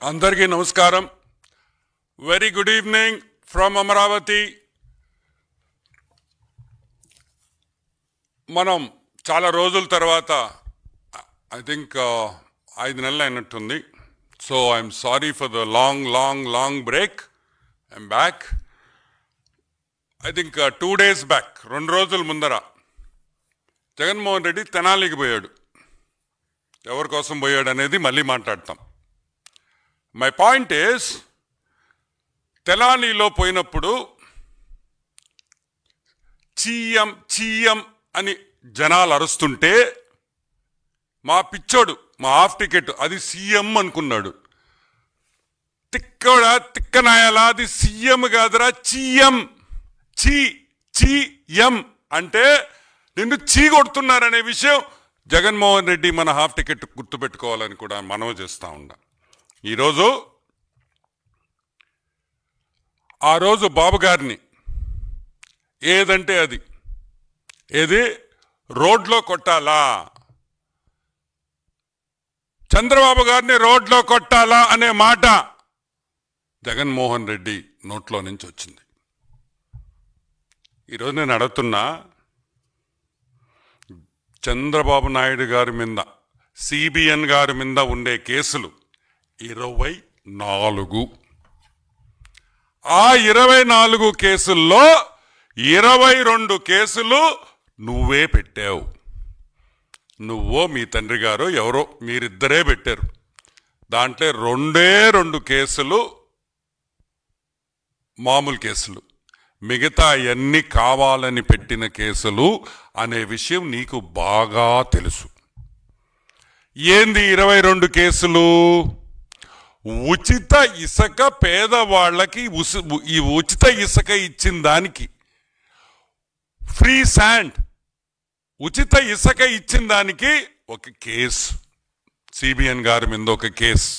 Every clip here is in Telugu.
అందరికీ నమస్కారం. Very good evening from Amaravati. మనం చాలా రోజుల తర్వాత ఐ థింక్ 5 నెలలు అయినట్టుంది. So I'm sorry for the long break. I'm back. I think 2 days back, 2 రోజుల ముందర జగన్మోహన్ రెడ్డి తెనాలికి పోయాడు. ఎవరి కోసం పోయాడు అనేది మళ్ళీ మాట్లాడతాం. మై పాయింట్ ఈస్, తెనాలిలో పోయినప్పుడు చీఎం అని జనాలు అరుస్తుంటే మా పిచ్చోడు, మా హాఫ్ టికెట్ అది సీఎం అనుకున్నాడు. తిక్కనాయాలా, అది సీఎం కాదురా, చీఎం అంటే నిన్ను చీ కొడుతున్నారనే విషయం జగన్మోహన్ రెడ్డి మన హాఫ్ టికెట్ గుర్తుపెట్టుకోవాలని కూడా మనవి చేస్తూ ఉన్నా. ఈరోజు ఆ రోజు బాబు గారిని ఏదంటే అది ఏది రోడ్లో కొట్టాలా, చంద్రబాబు గారిని రోడ్లో కొట్టాలా అనే మాట జగన్మోహన్ రెడ్డి నోట్లో నుంచి వచ్చింది. ఈరోజు నేను అడుగుతున్నా, చంద్రబాబు నాయుడు గారి మీద, సిబిఎన్ గారి మీద ఉండే కేసులు 24. ఆ 24 కేసుల్లో 22 కేసులు నువ్వే పెట్టావు. నువ్వో మీ తండ్రి గారు ఎవరో మీరిద్దరే పెట్టారు. దాంట్లో 2 కేసులు మామూలు కేసులు, మిగతా అన్నీ కావాలని పెట్టిన కేసులు అనే విషయం నీకు బాగా తెలుసు. ఏంది 22 కేసులు? ఉచిత ఇసుక పేదవాళ్ళకి ఈ ఉచిత ఇసుక ఇచ్చిన దానికి, ఫ్రీ శాండ్ ఉచిత ఇసుక ఇచ్చిన దానికి ఒక కేసు, సిబిఎన్ గారి మీద ఒక కేసు.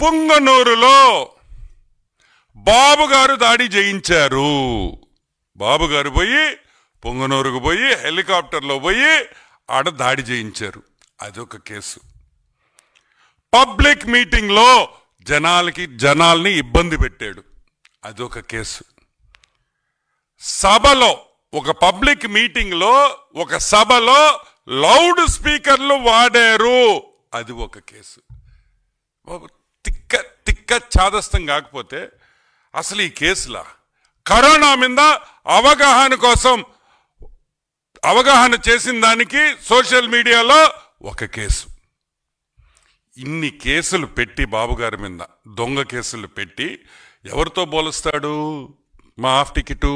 పుంగనూరులో బాబు గారు దాడి చేయించారు. బాబు గారు పోయి పుంగనూరుకు పోయి హెలికాప్టర్లో పోయి ఆడ దాడి చేయించారు, అదొక కేసు. పబ్లిక్ మీటింగ్లో జనాల్ని ఇబ్బంది పెట్టాడు, అదొక కేసు. సభలో, ఒక పబ్లిక్ మీటింగ్లో, ఒక సభలో లౌడ్ స్పీకర్లు వాడారు, అది ఒక కేసు. తిక్క చాదస్తం కాకపోతే అసలు ఈ కేసులా? కరోనా మీద అవగాహన చేసిన దానికి సోషల్ మీడియాలో ఒక కేసు. ఇన్ని కేసులు పెట్టి బాబుగారి మీద దొంగ కేసులు పెట్టి ఎవరితో పోలుస్తాడు మా హాఫ్ టికెట్?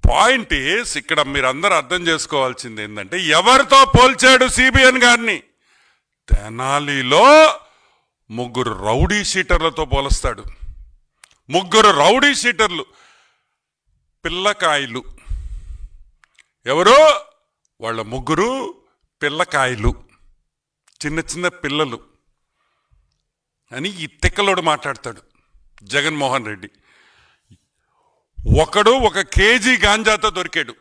పాయింట్ ఈస్, ఇక్కడ మీరందరూ అర్థం చేసుకోవాల్సింది ఏంటంటే, ఎవరితో పోల్చాడు సిబిఎన్ గారిని? తెనాలిలో 3 రౌడీ షీటర్లతో పోలుస్తాడు. 3 రౌడీ షీటర్లు, పిల్లకాయలు. ఎవరో వాళ్ళ 3 పిల్లకాయలు, చిన్న పిల్లలు అని ఈ తిక్కలోడు మాట్లాడతాడు జగన్మోహన్ రెడ్డి. ఒకడు 1 కేజీ గాంజాతో దొరికాడు.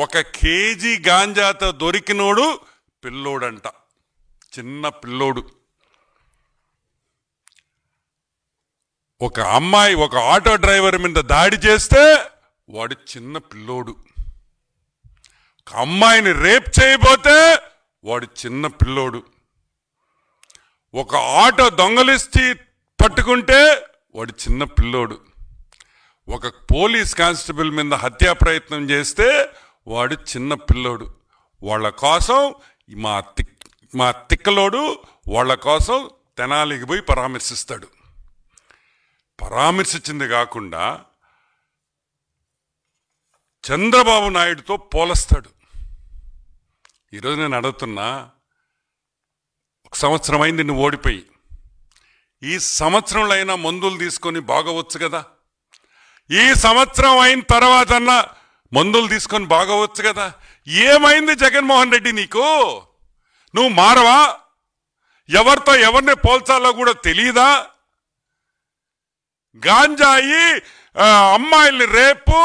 1 కేజీ గాంజాతో దొరికినోడు పిల్లోడంట, చిన్న పిల్లోడు. ఒక అమ్మాయి, ఒక ఆటో డ్రైవర్ మీద దాడి చేస్తే వాడు చిన్న పిల్లోడు. ఒక అమ్మాయిని రేప్ చేయబోతే వాడు చిన్న పిల్లోడు. ఒక ఆటో దొంగలిస్తే పట్టుకుంటే వాడు చిన్న పిల్లోడు. ఒక పోలీస్ కానిస్టేబుల్ మీద హత్యా ప్రయత్నం చేస్తే వాడు చిన్న పిల్లోడు. వాళ్ళ కోసం మా తిక్కలోడు వాళ్ళ కోసం తెనాలికి పోయి పరామర్శిస్తాడు. పరామర్శించింది కాకుండా చంద్రబాబు నాయుడుతో పోలుస్తాడు. ఈరోజు నేను అడుగుతున్నా, 1 సంవత్సరం అయింది నువ్వు ఓడిపోయి. ఈ సంవత్సరంలో అయినా మందులు తీసుకొని బాగవచ్చు కదా? ఈ సంవత్సరం అయిన తర్వాత అన్నా మందులు తీసుకొని బాగవచ్చు కదా? ఏమైంది జగన్మోహన్ రెడ్డి నీకు? నువ్వు మారవా? ఎవరితో ఎవరిని పోల్చాలో కూడా తెలియదా? గాంజాయి, అమ్మాయిల్ని రేపు,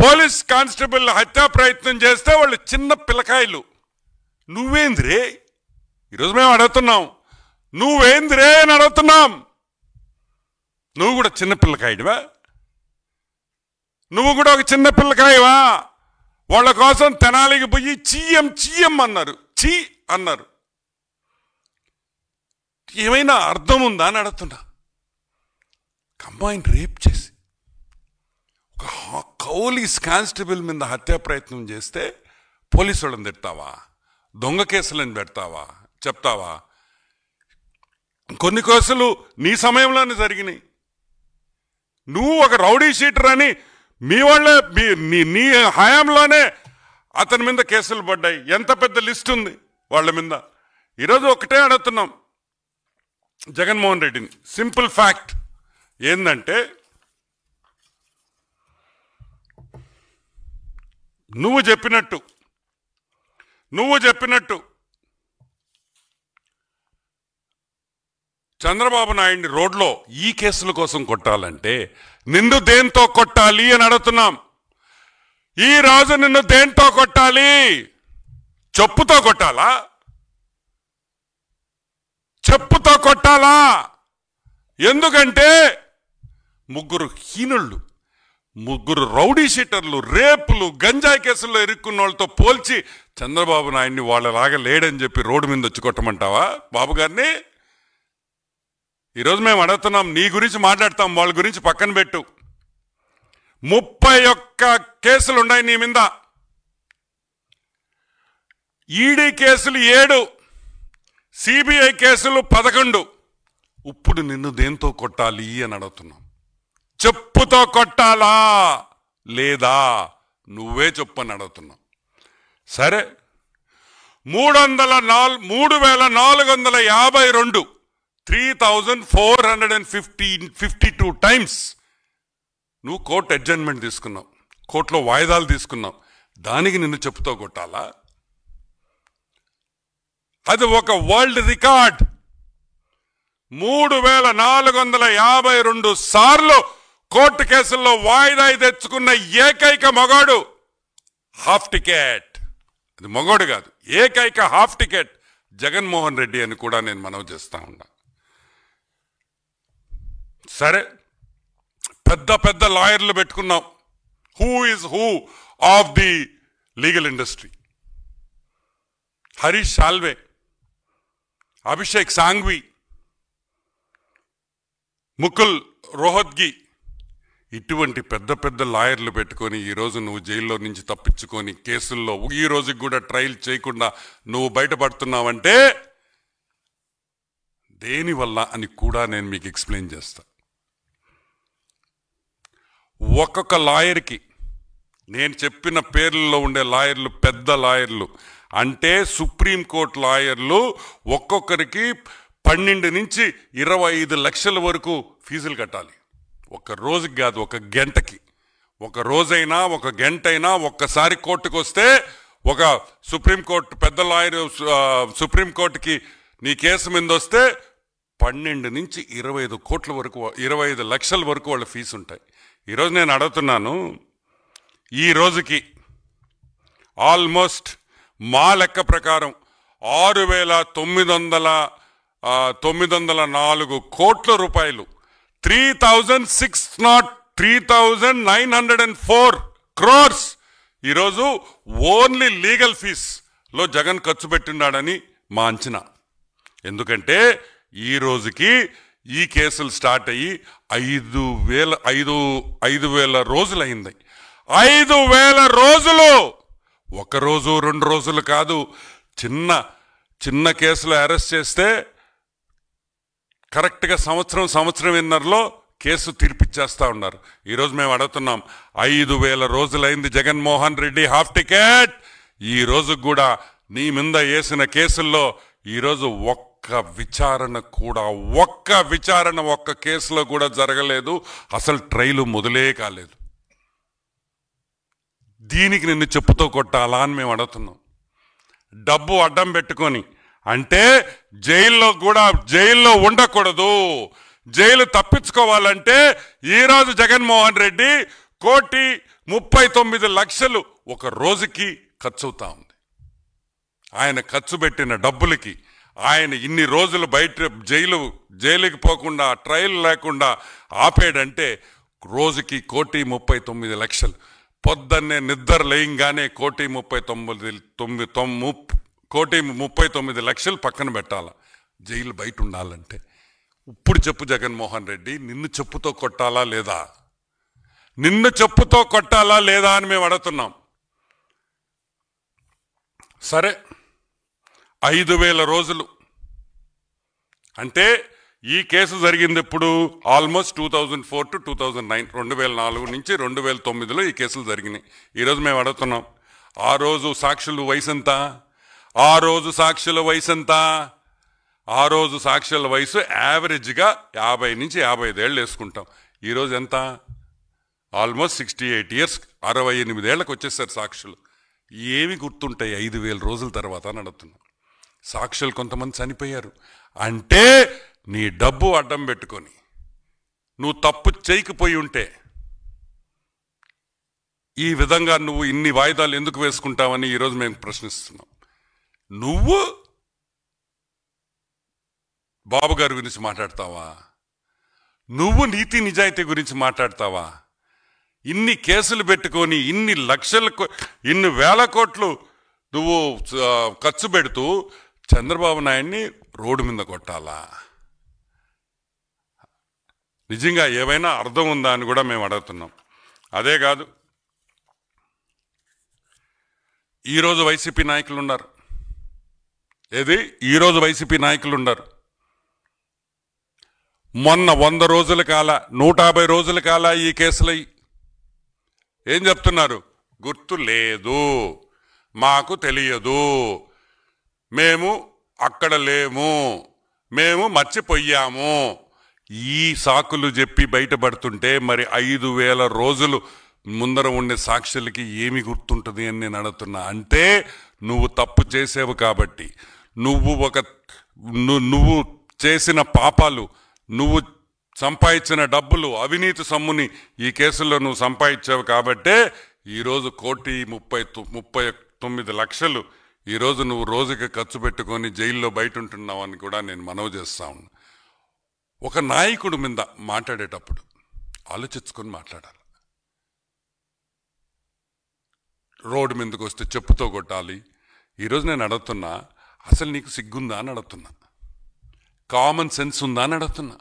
పోలీస్ కానిస్టేబుల్ హత్యా ప్రయత్నం చేస్తే వాళ్ళు చిన్న పిల్లకాయలు. నువ్వేంద్రే? ఈరోజు మేము అడుగుతున్నాం, నువ్వేందిరే అని అడుగుతున్నాం. నువ్వు కూడా చిన్నపిల్లకాయడివా? నువ్వు కూడా ఒక చిన్నపిల్లకాయవా? వాళ్ళ కోసం తెనాలికి పోయి చీయం అన్నారు, చీ అన్నారు. ఏమైనా అర్థం ఉందా అని అడుగుతున్నా. అమ్మాయిని రేప్ చేసి ఒక పోలీస్ కానిస్టేబుల్ మీద హత్యా ప్రయత్నం చేస్తే పోలీసు వాళ్ళని తిడతావా? దొంగ కేసులను పెడతావా? చెప్తావా? కొన్ని కేసులు నీ సమయంలోనే జరిగినాయి. నువ్వు ఒక రౌడీ షీటర్ అని మీ వాళ్ళే నీ హయాంలోనే అతని మీద కేసులు పడ్డాయి. ఎంత పెద్ద లిస్ట్ ఉంది వాళ్ళ మీద. ఈరోజు ఒకటే అడుగుతున్నాం జగన్మోహన్ రెడ్డిని. సింపుల్ ఫ్యాక్ట్ ఏందంటే, నువ్వు చెప్పినట్టు చంద్రబాబు నాయుడిని రోడ్లో ఈ కేసుల కోసం కొట్టాలంటే నిన్ను దేంతో కొట్టాలి అని అడుగుతున్నాం. ఈ రోజు నిన్ను దేంతో కొట్టాలి? చెప్పుతో కొట్టాలా? చెప్పుతో కొట్టాలా? ఎందుకంటే ముగ్గురు హీనుళ్ళు, ముగ్గురు రౌడీ షీటర్లు, రేపులు, గంజాయి కేసుల్లో ఇరుక్కున్న వాళ్ళతో పోల్చి చంద్రబాబు నాయుడిని వాళ్ళలాగా లేడని చెప్పి రోడ్డు మీద వచ్చి కొట్టమంటావా బాబు గారిని? ఈరోజు మేము అడుగుతున్నాం, నీ గురించి మాట్లాడతాం, వాళ్ళ గురించి పక్కన పెట్టు. 31 కేసులు ఉన్నాయి నీ మీద. ఈడీ కేసులు 7, సిబిఐ కేసులు 11. ఇప్పుడు నిన్ను దేంతో కొట్టాలి అని అడుగుతున్నాం. చెప్పుతో కొట్టాలా లేదా? నువ్వే చెప్పని అడుగుతున్నావు. సరే, 3,452 3,452 టైమ్స్ నువ్వు కోర్టు అడ్జర్న్మెంట్ తీసుకున్నావు, కోర్టులో వాయిదాలు తీసుకున్నావు. దానికి నిన్ను చెప్పుతో కొట్టాలా? అది ఒక వరల్డ్ రికార్డ్. 3,452 సార్లు కోర్టు కేసుల్లో వాయిదా తెచ్చుకున్న ఏకైక మగాడు హాఫ్ టికెట్. అది మగోడు కాదు, ఏకైక హాఫ్ టికెట్ జగన్మోహన్ రెడ్డి అని కూడా నేను మనవి చేస్తా ఉన్నా. సరే, పెద్ద పెద్ద లాయర్లు పెట్టుకున్నాం. Who is who of the legal industry? Harish Salve, Abhishek Sanghvi, Mukul Rohatgi, ఇటువంటి పెద్ద పెద్ద లాయర్లు పెట్టుకొని ఈరోజు నువ్వు జైల్లో నుంచి తప్పించుకొని కేసుల్లో ఈ రోజుకి కూడా ట్రయల్ చేయకుండా నువ్వు బయటపడుతున్నావంటే దేనివల్ల అని కూడా నేను మీకు ఎక్స్ప్లెయిన్ చేస్తా. ఒక్కొక్క లాయర్కి, నేను చెప్పిన పేర్లలో ఉండే లాయర్లు పెద్ద లాయర్లు అంటే సుప్రీంకోర్టు లాయర్లు, ఒక్కొక్కరికి 12 నుంచి 25 లక్షల వరకు ఫీజులు కట్టాలి. ఒక రోజుకి కాదు, ఒక గంటకి. ఒక రోజైనా ఒక గంటైనా ఒక్కసారి కోర్టుకు వస్తే ఒక సుప్రీంకోర్టు పెద్ద లాయర్ సుప్రీంకోర్టుకి నీ కేసు మీద వస్తే 12 నుంచి 25 కోట్ల వరకు, 25 లక్షల వరకు వాళ్ళ ఫీజు ఉంటాయి. ఈరోజు నేను అడుగుతున్నాను, ఈ రోజుకి ఆల్మోస్ట్ మా లెక్క ప్రకారం 6,904 కోట్ల రూపాయలు, 3,904 crores ఈరోజు ఓన్లీ లీగల్ ఫీజ్లో జగన్ ఖర్చు పెట్టినాడని మా అంచనా. ఎందుకంటే ఈ రోజుకి ఈ కేసులు స్టార్ట్ అయ్యి 5,000 రోజులైంది. 5,000 రోజులు, ఒక రోజు 2 రోజులు కాదు. చిన్న కేసులు అరెస్ట్ చేస్తే కరెక్ట్గా సంవత్సరంన్నరలో కేసు తీర్పిచ్చేస్తా ఉన్నారు. ఈరోజు మేము అడుగుతున్నాం, 5,000 రోజులైంది జగన్మోహన్ రెడ్డి హాఫ్ టికెట్. ఈ రోజు కూడా నీ మీద వేసిన కేసుల్లో ఈరోజు ఒక్క విచారణ ఒక్క కేసులో కూడా జరగలేదు. అసలు ట్రయల్ మొదలే కాలేదు. దీనికి నిన్ను చెప్పుతో కొట్టాలా అని మేము అడుగుతున్నాం. డబ్బు అడ్డం పెట్టుకొని, అంటే జైల్లో ఉండకూడదు. జైలు తప్పించుకోవాలంటే ఈరోజు జగన్మోహన్ రెడ్డి 1,39 లక్షలు ఒక రోజుకి ఖర్చు అవుతా ఉంది. ఆయన ఖర్చు పెట్టిన డబ్బులకి ఆయన ఇన్ని రోజులు బయట జైలుకి పోకుండా ట్రయల్ లేకుండా ఆపేడంటే రోజుకి 1,39,00,000. పొద్దున్నే నిద్ర లేయంగానే 1,39,00,000 పక్కన పెట్టాల జైలు బయట ఉండాలంటే. ఇప్పుడు చెప్పు జగన్మోహన్ రెడ్డి, నిన్ను చెప్పుతో కొట్టాలా లేదా? నిన్ను చెప్పుతో కొట్టాలా లేదా అని మేము అడుగుతున్నాం. సరే, 5,000 రోజులు అంటే ఈ కేసు జరిగింది ఎప్పుడు? ఆల్మోస్ట్ 2004 to 2009, 2004 నుంచి 2009లో ఈ కేసులు జరిగినాయి. ఈరోజు మేము అడుగుతున్నాం, ఆ రోజు సాక్షుల వయసు ఎంత? ఆ రోజు సాక్షుల వయసు యావరేజ్గా 50 నుంచి 55 ఏళ్ళు వేసుకుంటాం. ఈరోజు ఎంత? ఆల్మోస్ట్ 68 ఇయర్స్, 68 ఏళ్ళకి వచ్చేసారు సాక్షులు. ఏమి గుర్తుంటాయి 5,000 రోజుల తర్వాత అని అడుగుతున్నాం. సాక్షులు కొంతమంది చనిపోయారు అంటే నీ డబ్బు అడ్డం పెట్టుకొని నువ్వు తప్పు చేయకపోయి ఉంటే ఈ విధంగా నువ్వు ఇన్ని వాయిదాలు ఎందుకు వేసుకుంటావని ఈరోజు మేము ప్రశ్నిస్తున్నాం. నువ్వు బాబు గారి గురించి మాట్లాడతావా? నువ్వు నీతి నిజాయితీ గురించి మాట్లాడతావా? ఇన్ని కేసులు పెట్టుకొని ఇన్ని వేల కోట్లు నువ్వు ఖర్చు పెడుతూ చంద్రబాబు నాయుడిని రోడ్డు మీద కొట్టాలా? నిజంగా ఏమైనా అర్థం ఉందా అని కూడా మేము అడుగుతున్నాం. అదే కాదు, ఈరోజు వైసీపీ నాయకులు ఉన్నారు. ఈరోజు వైసీపీ నాయకులు ఉన్నారు. మొన్న 100 రోజుల కాల 150 రోజుల కాల ఈ కేసులై ఏం చెప్తున్నారు? గుర్తు లేదు, మాకు తెలియదు, మేము అక్కడ లేము, మేము మర్చిపోయాము, ఈ సాకులు చెప్పి బయటపడుతుంటే మరి 5,000 రోజులు ముందర ఉండే సాక్షులకి ఏమి గుర్తుంటుంది అని నేను అడుగుతున్నా. అంటే నువ్వు తప్పు చేసేవు కాబట్టి, నువ్వు చేసిన పాపాలు, నువ్వు సంపాదించిన డబ్బులు, అవినీతి సొమ్ముని ఈ కేసుల్లో నువ్వు సంపాదించావు కాబట్టే ఈరోజు 1,39,00,000 ఈరోజు నువ్వు రోజుకి ఖర్చు పెట్టుకొని జైల్లో బయట ఉంటున్నావు అని కూడా నేను మనవి చేస్తా ఉన్నా. ఒక నాయకుడు మీద మాట్లాడేటప్పుడు ఆలోచించుకొని మాట్లాడాలి. రోడ్డు మీదకి వస్తే చెప్పుతో కొట్టాలి. ఈరోజు నేను అడుగుతున్నా, అసలు నీకు సిగ్గుందా అని అడుగుతున్నా, కామన్ సెన్స్ ఉందా అని అడుగుతున్నా.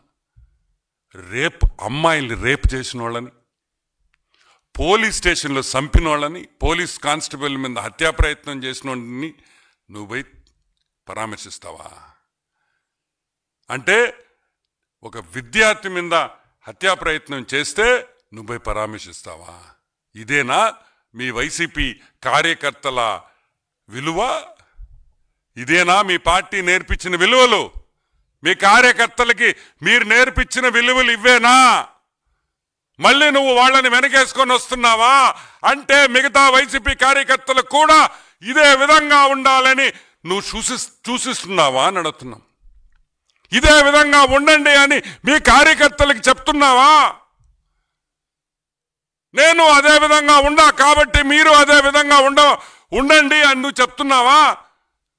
అమ్మాయిల్ని రేప్ చేసిన వాళ్ళని, పోలీస్ స్టేషన్లో చంపిన వాళ్ళని, పోలీస్ కానిస్టేబుల్ మీద హత్యా ప్రయత్నం చేసిన వాళ్ళని నువ్వు పోయి పరామర్శిస్తావా? అంటే ఒక విద్యార్థి మీద హత్యా ప్రయత్నం చేస్తే నువ్వు పోయి పరామర్శిస్తావా? ఇదేనా మీ వైసీపీ కార్యకర్తల విలువ? ఇదేనా మీ పార్టీ నేర్పించిన విలువలు? మీ కార్యకర్తలకి మీరు నేర్పించిన విలువలు ఇవేనా? మళ్ళీ నువ్వు వాళ్ళని వెనకేసుకొని వస్తున్నావా? అంటే మిగతా వైసీపీ కార్యకర్తలు కూడా ఇదే విధంగా ఉండాలని నువ్వు సూచిస్తున్నావా అని అడుగుతున్నాం. ఇదే విధంగా ఉండండి అని మీ కార్యకర్తలకి చెప్తున్నావా? నేను అదే విధంగా ఉండా కాబట్టి మీరు అదే విధంగా ఉండండి అని నువ్వు చెప్తున్నావా?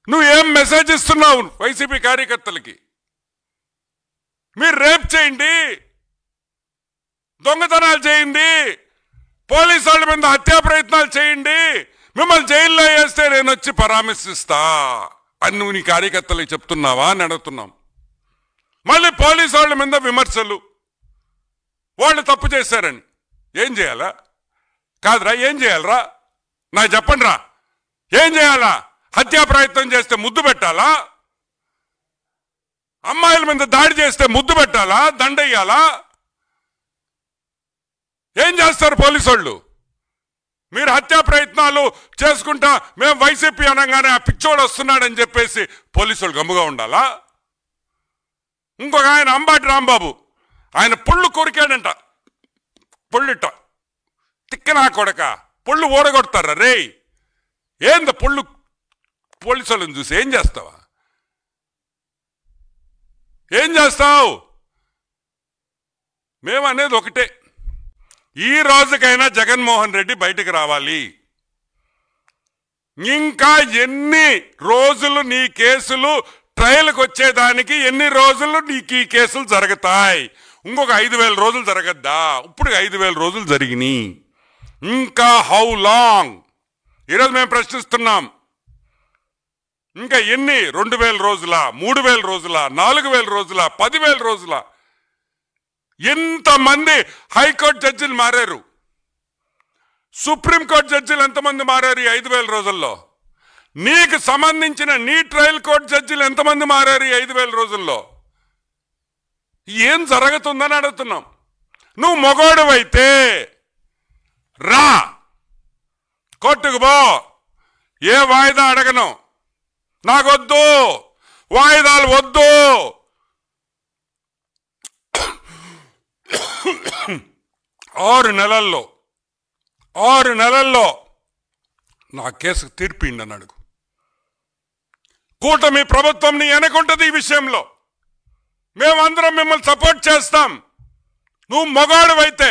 నువ్వు ఏం మెసేజ్ ఇస్తున్నావు వైసీపీ కార్యకర్తలకి? మీరు రేప్ చేయండి, దొంగతనాలు చేయండి, పోలీసు వాళ్ళ మీద హత్యా ప్రయత్నాలు చేయండి, మిమ్మల్ని జైల్లో వేస్తే నేను వచ్చి పరామర్శిస్తా అని నువ్వు నీ కార్యకర్తలకి చెప్తున్నావా అని అడుగుతున్నాం. మళ్ళీ పోలీసు వాళ్ళ మీద విమర్శలు, వాళ్ళు తప్పు చేశారని. ఏం చేయాలా? కాదురా, ఏం చేయాలరా? నాకు చెప్పండి రా, ఏం చేయాలా? హత్యా ప్రయత్నం చేస్తే ముద్దు పెట్టాలా? అమ్మాయిల మీద దాడి చేస్తే ముద్దు పెట్టాలా? దండయ్యాలా? ఏం చేస్తారు పోలీసు వాళ్ళు? మీరు హత్యా ప్రయత్నాలు చేసుకుంటా మేము వైసీపీ అనగానే ఆ పిచ్చోడు వస్తున్నాడని చెప్పేసి పోలీసు వాళ్ళు గమ్ముగా ఉండాలా? ఇంకొక ఆయన అంబాటి రాంబాబు, ఆయన పొళ్ళు కొరికాడంట, పొళ్ళిట్ట తిక్కనా కొడక, పొళ్ళు ఓడగొడతారా రే? ఏంద పొళ్ళు? పోలీసు వాళ్ళని చూసి ఏం చేస్తావా? ఏం చేస్తావు? మేమనేది ఒకటే, ఈ రోజుకైనా జగన్మోహన్ రెడ్డి బయటకు రావాలి. ఇంకా ఎన్ని రోజులు నీ కేసులు ట్రయల్కి వచ్చేదానికి ఎన్ని రోజులు నీకు ఈ కేసులు జరుగుతాయి? ఇంకొక 5,000 రోజులు జరగద్దా? ఇప్పుడు 5,000 రోజులు జరిగినాయి. ఇంకా హౌ లాంగ్? ఈరోజు మేము ప్రశ్నిస్తున్నాం. ఇంకా ఎన్ని? 2,000 రోజుల, 3,000 రోజుల, 4,000 రోజుల, 10,000 రోజుల? ఎంతమంది హైకోర్టు జడ్జిలు మారారు? సుప్రీంకోర్టు జడ్జిలు ఎంతమంది మారారు ఈ 5,000 రోజుల్లో? నీకు సంబంధించిన నీ ట్రయల్ కోర్టు జడ్జిలు ఎంతమంది మారారు ఈ 5,000 రోజుల్లో? ఏం జరుగుతుందని అడుగుతున్నాం. నువ్వు మొగోడువైతే రా, కోర్టుకు పో, ఏ వాయిదా అడగను, నాకొద్దు, వాయిదాలు వద్దు. 6 నెలల్లో నా కేసుకు తీర్పిండి అని అడుగు. కూటమి ప్రభుత్వం నీ వెనకుంటది ఈ విషయంలో. మేమందరం మిమ్మల్ని సపోర్ట్ చేస్తాం. నువ్వు మగాడువైతే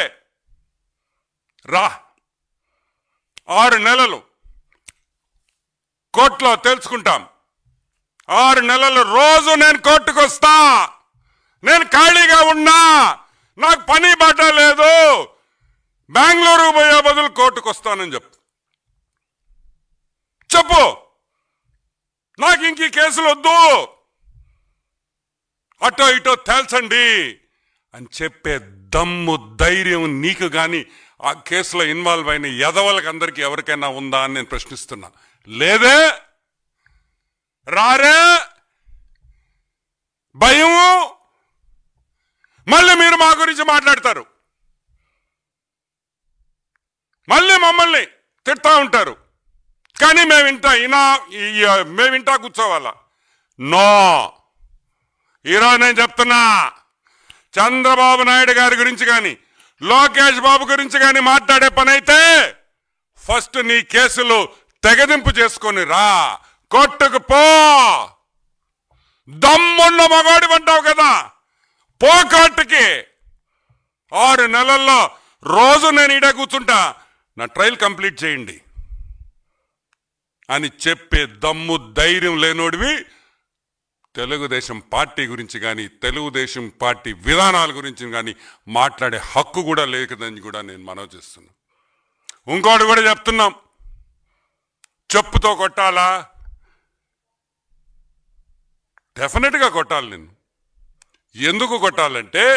రా, 6 నెలలు కోర్టులో తెలుసుకుంటాం. 6 నెలలు రోజు నేను కోర్టుకు వస్తా. నేను ఖాళీగా ఉన్నా, నాకు పని బాట లేదు, బెంగళూరు పోయే బదులు కోర్టుకు వస్తానని చెప్పు. నాకు ఇంక కేసులు వద్దు, అటో ఇటో తేల్చండి అని చెప్పే దమ్ము, ధైర్యం నీకు కానీ ఆ కేసులో ఇన్వాల్వ్ అయిన ఎదవలకు అందరికీ ఎవరికైనా ఉందా అని నేను ప్రశ్నిస్తున్నా. లేదే, రారే, భయము. మళ్ళీ మీరు మా గురించి మాట్లాడతారు, మళ్ళీ మమ్మల్ని తిడతా ఉంటారు. కానీ మేమింటా కూర్చోవాలా? నో. ఈరోజు నేను చెప్తున్నా, చంద్రబాబు నాయుడు గారి గురించి కానీ లోకేష్ బాబు గురించి కానీ మాట్లాడే పని అయితే ఫస్ట్ నీ కేసులు తెగదింపు చేసుకొని రా, కోర్టుకు పో. దమ్మున్న మగాడి అంటావు కదా, పో కోర్టుకి. 6 నెలల్లో రోజు నేను ఈడ కూర్చుంటా, నా ట్రయల్ కంప్లీట్ చేయండి అని చెప్పే దమ్ము, ధైర్యం లేనోడివి తెలుగుదేశం పార్టీ గురించి కానీ తెలుగుదేశం పార్టీ విధానాల గురించి కానీ మాట్లాడే హక్కు కూడా లేదని కూడా నేను మనవి చేస్తున్నా. ఇంకోటి కూడా చెప్తున్నాం, చెప్పుతో కొట్టాలా? డెఫినెట్గా కొట్టాలి. నేను ఎందుకు కొట్టాలంటే,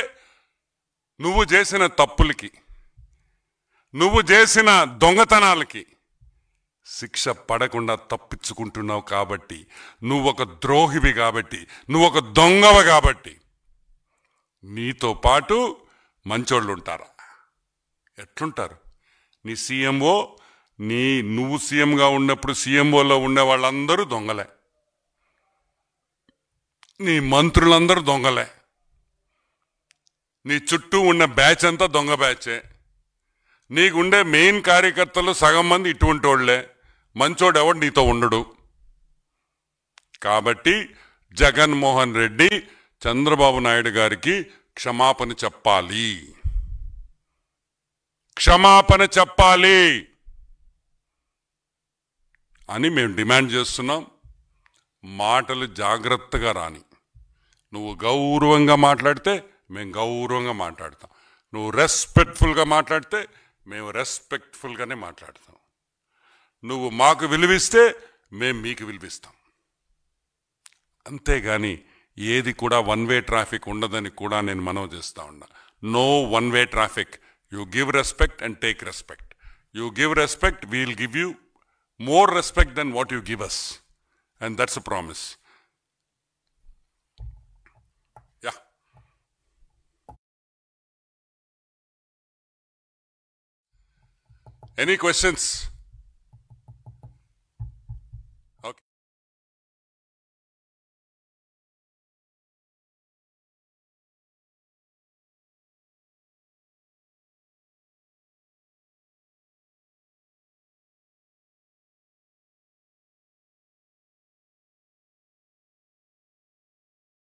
నువ్వు చేసిన తప్పులకి, నువ్వు చేసిన దొంగతనాలకి శిక్ష పడకుండా తప్పించుకుంటున్నావు కాబట్టి, నువ్వు ఒక ద్రోహివి కాబట్టి, నువ్వు ఒక దొంగవ కాబట్టి. నీతో పాటు మంచోళ్ళు ఉంటారా? ఎట్లుంటారు? నీ సీఎంఓ, నువ్వు సీఎంగా ఉన్నప్పుడు సీఎంఓలో ఉండే వాళ్ళందరూ దొంగలే, నీ మంత్రులందరూ దొంగలే, నీ చుట్టూ ఉన్న బ్యాచ్ అంతా దొంగ బ్యాచే, నీకుండే మెయిన్ కార్యకర్తలు సగం మంది ఇటువంటి వాళ్లే, మంచోడు ఎవడు నీతో ఉండడు. కాబట్టి జగన్మోహన్ రెడ్డి చంద్రబాబు నాయుడు గారికి క్షమాపణ చెప్పాలి, క్షమాపణ చెప్పాలి అని మేము డిమాండ్ చేస్తున్నాం. మాటలు జాగ్రత్తగా రాని. నువ్వు గౌరవంగా మాట్లాడితే మేము గౌరవంగా మాట్లాడతాం, నువ్వు రెస్పెక్ట్ఫుల్గా మాట్లాడితే మేము రెస్పెక్ట్ఫుల్గానే మాట్లాడతాం. నువ్వు మాకు విలువిస్తే మేము మీకు విలువిస్తాం. అంతేగాని ఏది కూడా 1 వే ట్రాఫిక్ ఉండదని కూడా నేను మనవి చేస్తా ఉన్నా. No 1 way traffic. You give respect and take respect. You give respect, we'll give you more respect then what you give us, and that's a promise. Any questions?